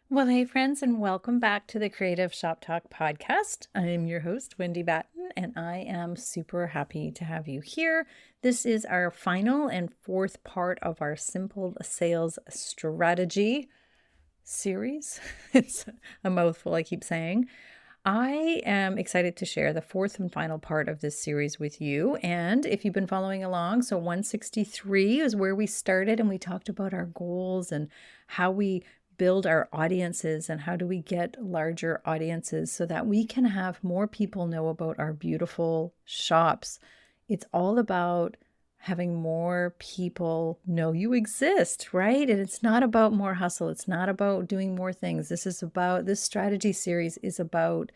Well, hey, friends, and welcome back to the Creative Shop Talk podcast. I am your host, Wendy Batten, and I am super happy to have you here. This is our final and fourth part of our Simple Sales Strategy series. It's a mouthful, I keep saying. I am excited to share the fourth and final part of this series with you. And if you've been following along, so 163 is where we started, and we talked about our goals and how we build our audiences and how do we get larger audiences so that we can have more people know about our beautiful shops. It's all about having more people know you exist, right? And it's not about more hustle. It's not about doing more things. This strategy series is about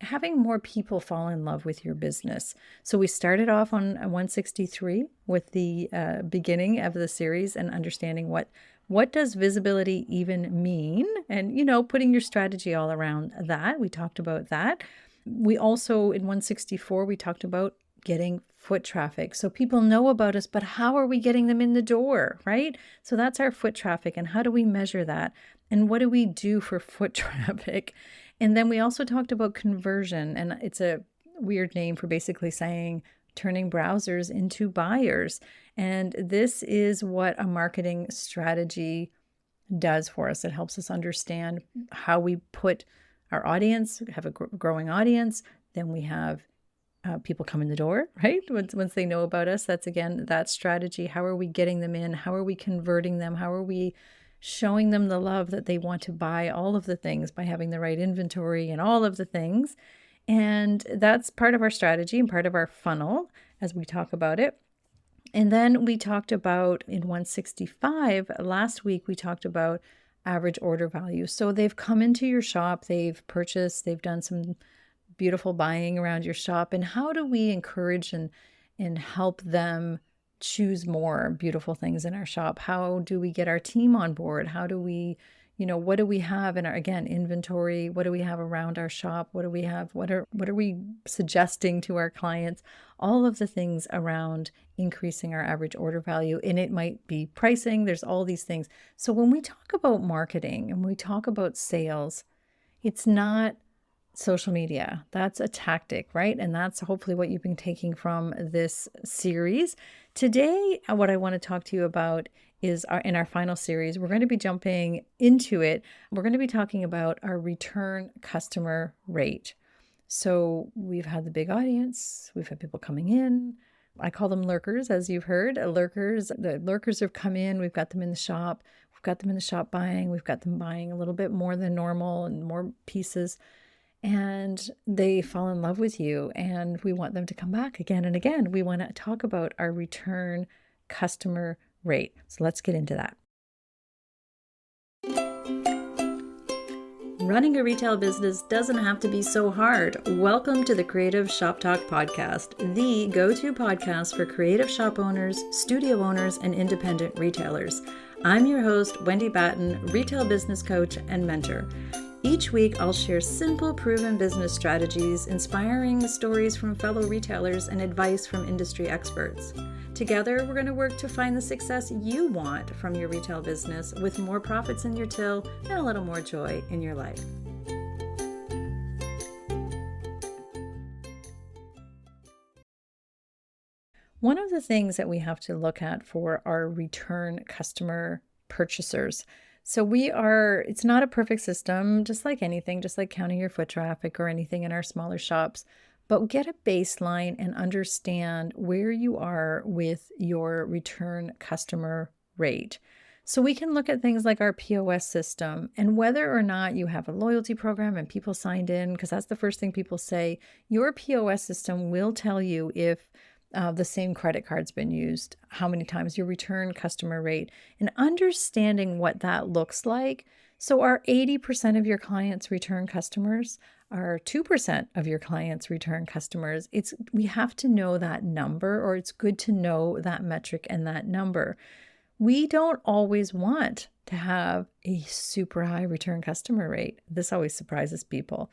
having more people fall in love with your business. So we started off on 163 with the beginning of the series and understanding what does visibility even mean, and putting your strategy all around that. We talked about that. We also, in 164, we talked about getting foot traffic. So people know about us, but how are we getting them in the door, right? So that's our foot traffic. And how do we measure that? And what do we do for foot traffic? And then we also talked about conversion, and it's a weird name for basically saying turning browsers into buyers. And this is what a marketing strategy does for us. It helps us understand how we put our audience, have a growing audience. Then we have people come in the door, right? Once they know about us, that's again, that strategy. How are we getting them in? How are we converting them? How are we showing them the love that they want to buy all of the things by having the right inventory and all of the things? And that's part of our strategy and part of our funnel as we talk about it. And then we talked about in 165, last week, we talked about average order value. So they've come into your shop, they've purchased, they've done some beautiful buying around your shop. And how do we encourage and help them choose more beautiful things in our shop? How do we get our team on board? How do we, what do we have in our, again, inventory? What do we have around our shop? What do we have? What are we suggesting to our clients? All of the things around increasing our average order value. And it might be pricing. There's all these things. So when we talk about marketing and we talk about sales, it's not social media. That's a tactic, right? And that's hopefully what you've been taking from this series. Today, what I want to talk to you about is in our final series, we're going to be jumping into it. We're going to be talking about our return customer rate. So we've had the big audience, we've had people coming in. I call them lurkers, as you've heard. The lurkers have come in, we've got them in the shop. We've got them in the shop buying. We've got them buying a little bit more than normal and more pieces. And they fall in love with you, and we want them to come back again and again. We want to talk about our return customer rate. So let's get into that. Running a retail business doesn't have to be so hard. Welcome to the Creative Shop Talk podcast, the go-to podcast for creative shop owners, studio owners, and independent retailers. I'm your host, Wendy Batten, retail business coach and mentor. Each week, I'll share simple, proven business strategies, inspiring stories from fellow retailers, and advice from industry experts. Together, we're going to work to find the success you want from your retail business with more profits in your till and a little more joy in your life. One of the things that we have to look at for our return customer purchasers. So it's not a perfect system, just like anything, just like counting your foot traffic or anything in our smaller shops, but get a baseline and understand where you are with your return customer rate. So we can look at things like our POS system and whether or not you have a loyalty program and people signed in, because that's the first thing people say. Your POS system will tell you if the same credit card's been used, how many times, your return customer rate, and understanding what that looks like. So are 80% of your clients return customers? Are 2% of your clients return customers? We have to know that number, or it's good to know that metric and that number. We don't always want to have a super high return customer rate. This always surprises people.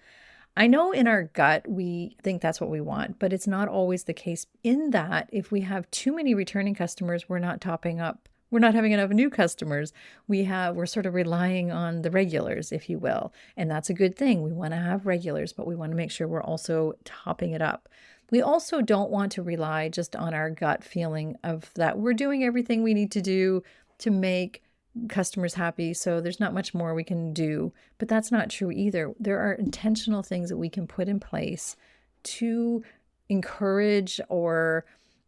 I know in our gut, we think that's what we want, but it's not always the case, in that if we have too many returning customers, we're not topping up we're not having enough new customers. We're sort of relying on the regulars, if you will. And that's a good thing. We want to have regulars, but we want to make sure we're also topping it up. We also don't want to rely just on our gut feeling of that we're doing everything we need to do to make customers happy. So there's not much more we can do, but that's not true either. There are intentional things that we can put in place to encourage or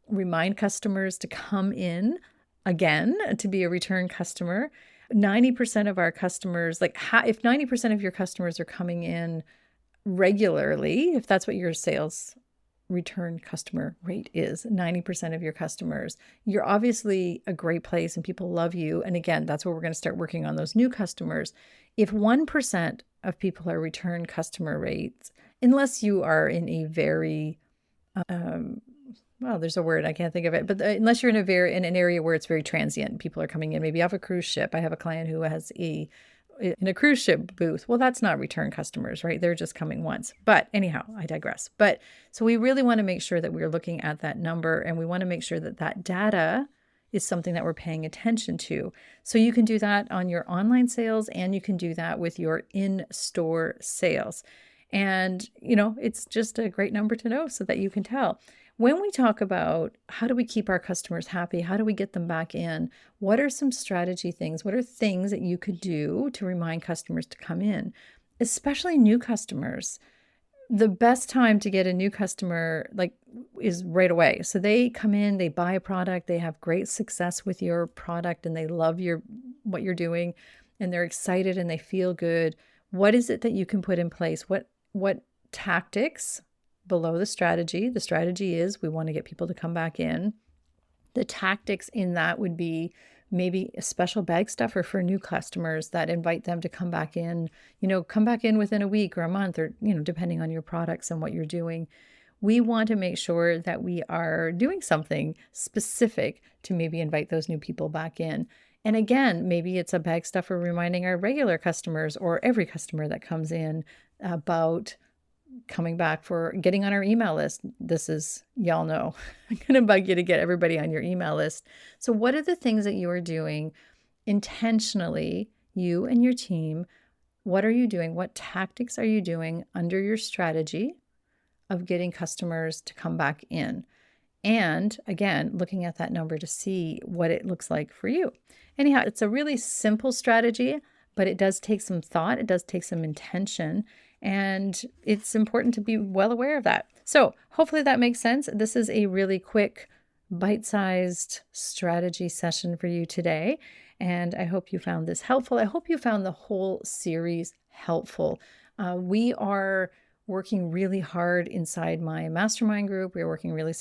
remind customers to come in again, to be a return customer. 90% of our customers, if 90% of your customers are coming in regularly, if that's what your sales return customer rate is, 90% of your customers, you're obviously a great place and people love you. And again, that's where we're going to start working on those new customers. If 1% of people are return customer rates, unless you are in a very, well, there's a word, I can't think of it, but unless you're in an area where it's very transient, people are coming in maybe off a cruise ship. I have a client who has in a cruise ship booth. Well, that's not return customers, right? They're just coming once. But anyhow, I digress. But so we really want to make sure that we're looking at that number, and we want to make sure that that data is something that we're paying attention to. So you can do that on your online sales, and you can do that with your in-store sales. And, it's just a great number to know so that you can tell. When we talk about how do we keep our customers happy, how do we get them back in, what are some strategy things? What are things that you could do to remind customers to come in, especially new customers? The best time to get a new customer is right away. So they come in, they buy a product, they have great success with your product, and they love what you're doing, and they're excited and they feel good. What is it that you can put in place? What tactics? Below the strategy. The strategy is we want to get people to come back in. The tactics in that would be maybe a special bag stuffer for new customers that invite them to come back in, come back in within a week or a month or, depending on your products and what you're doing. We want to make sure that we are doing something specific to maybe invite those new people back in. And again, maybe it's a bag stuffer reminding our regular customers or every customer that comes in about coming back for getting on our email list. This is, y'all know, I'm going to bug you to get everybody on your email list. So what are the things that you are doing intentionally, you and your team? What are you doing? What tactics are you doing under your strategy of getting customers to come back in? And again, looking at that number to see what it looks like for you. Anyhow, it's a really simple strategy, but it does take some thought. It does take some intention. And it's important to be well aware of that. So hopefully that makes sense. This is a really quick, bite-sized strategy session for you today. And I hope you found this helpful. I hope you found the whole series helpful. We are working really hard inside my mastermind group. We're working really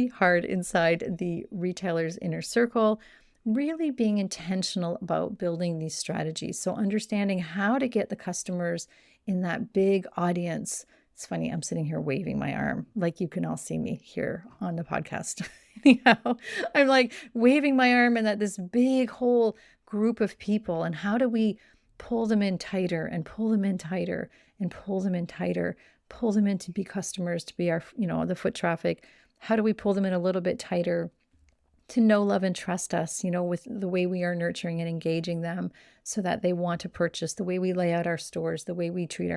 hard inside the Retailer's Inner Circle, really being intentional about building these strategies. So understanding how to get the customers in that big audience. It's funny, I'm sitting here waving my arm, like you can all see me here on the podcast. Anyhow, I'm waving my arm and that this big whole group of people, and how do we pull them in tighter and pull them in tighter and pull them in tighter, pull them in to be customers, to be our, the foot traffic. How do we pull them in a little bit tighter to know, love, and trust us, with the way we are nurturing and engaging them so that they want to purchase, the way we lay out our stores, the way we treat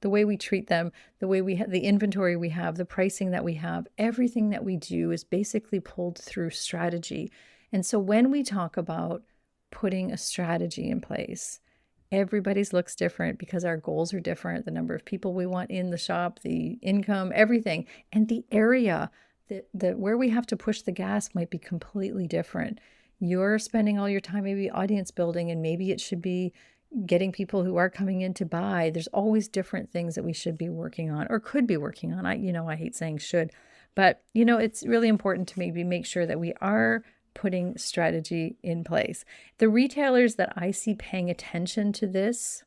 the way we treat them, the way we have the inventory we have, the pricing that we have, everything that we do is basically pulled through strategy. And so when we talk about putting a strategy in place, everybody's looks different because our goals are different. The number of people we want in the shop, the income, everything, and the area where we have to push the gas might be completely different. You're spending all your time maybe audience building, and maybe it should be getting people who are coming in to buy. There's always different things that we should be working on or could be working on. I hate saying should, but it's really important to maybe make sure that we are putting strategy in place. The retailers that I see paying attention to this,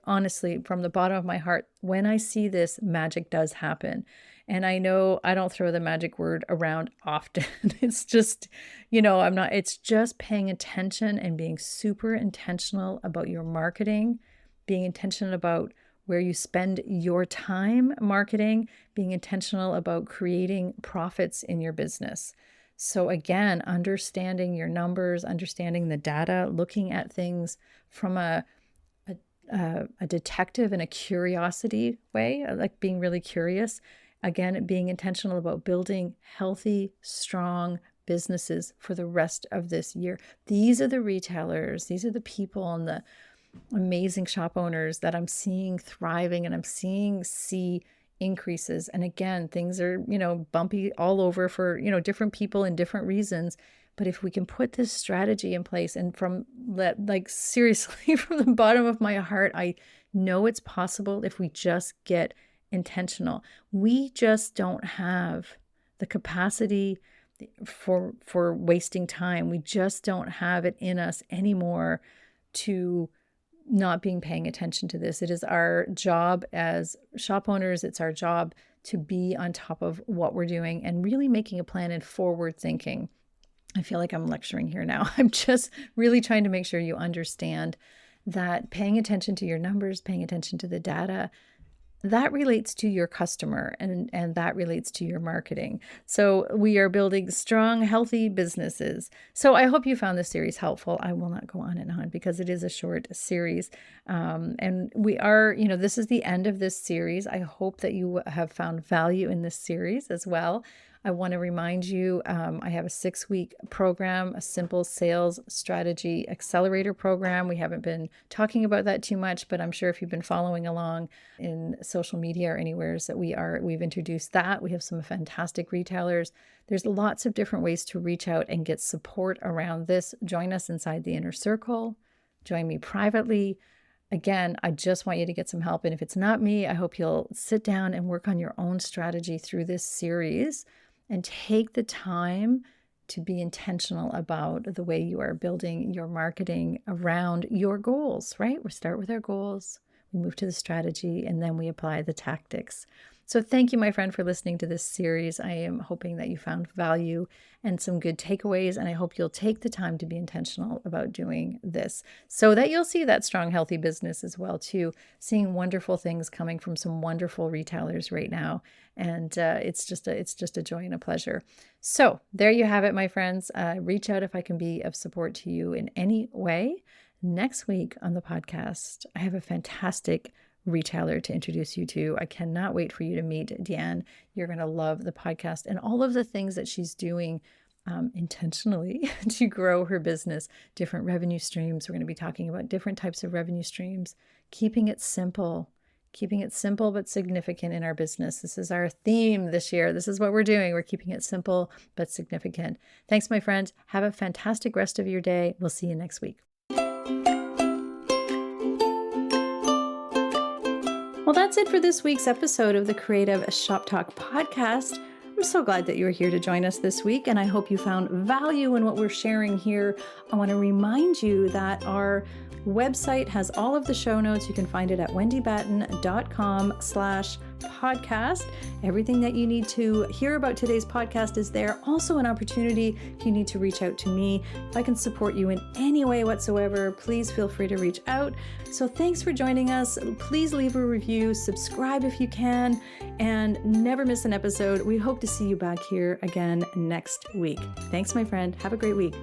honestly, from the bottom of my heart, when I see this, magic does happen. And I know I don't throw the magic word around often. It's just, it's just paying attention and being super intentional about your marketing, being intentional about where you spend your time marketing, being intentional about creating profits in your business. So again, understanding your numbers, understanding the data, looking at things from a detective and a curiosity way, like being really curious. Again, being intentional about building healthy, strong businesses for the rest of this year. These are the retailers, these are the people and the amazing shop owners that I'm seeing thriving, and I'm seeing see increases. And again, things are, bumpy all over for, different people and different reasons. But if we can put this strategy in place, and from that, like seriously, from the bottom of my heart, I know it's possible if we just get intentional. We just don't have the capacity for wasting time. We just don't have it in us anymore to not paying attention to this. It is our job as shop owners. It's our job to be on top of what we're doing and really making a plan and forward thinking. I feel like I'm lecturing here now. I'm just really trying to make sure you understand that paying attention to your numbers, paying attention to the data, that relates to your customer and that relates to your marketing. So we are building strong, healthy businesses. So I hope you found this series helpful. I will not go on and on because it is a short series. And we are, this is the end of this series. I hope that you have found value in this series as well. I want to remind you, I have a 6-week program, a simple sales strategy accelerator program. We haven't been talking about that too much, but I'm sure if you've been following along in social media or anywhere that we've introduced that. We have some fantastic retailers. There's lots of different ways to reach out and get support around this. Join us inside the inner circle. Join me privately. Again, I just want you to get some help. And if it's not me, I hope you'll sit down and work on your own strategy through this series and take the time to be intentional about the way you are building your marketing around your goals, right? We start with our goals, we move to the strategy, and then we apply the tactics. So thank you, my friend, for listening to this series. I am hoping that you found value and some good takeaways, and I hope you'll take the time to be intentional about doing this so that you'll see that strong, healthy business as well, too, seeing wonderful things coming from some wonderful retailers right now. And it's just a joy and a pleasure. So there you have it, my friends. Reach out if I can be of support to you in any way. Next week on the podcast, I have a fantastic retailer to introduce you to. I cannot wait for you to meet Deanne. You're going to love the podcast and all of the things that she's doing intentionally to grow her business, different revenue streams. We're going to be talking about different types of revenue streams, keeping it simple but significant in our business. This is our theme this year. This is what we're doing. We're keeping it simple but significant. Thanks, my friends. Have a fantastic rest of your day. We'll see you next week. Well, that's it for this week's episode of the Creative Shop Talk podcast. I'm so glad that you were here to join us this week, and I hope you found value in what we're sharing here. I want to remind you that our website has all of the show notes. You can find it at wendybatten.com/podcast. Everything that you need to hear about today's podcast is there. Also an opportunity if you need to reach out to me. If I can support you in any way whatsoever, please feel free to reach out. So thanks for joining us. Please leave a review, subscribe if you can, and never miss an episode. We hope to see you back here again next week. Thanks, my friend. Have a great week.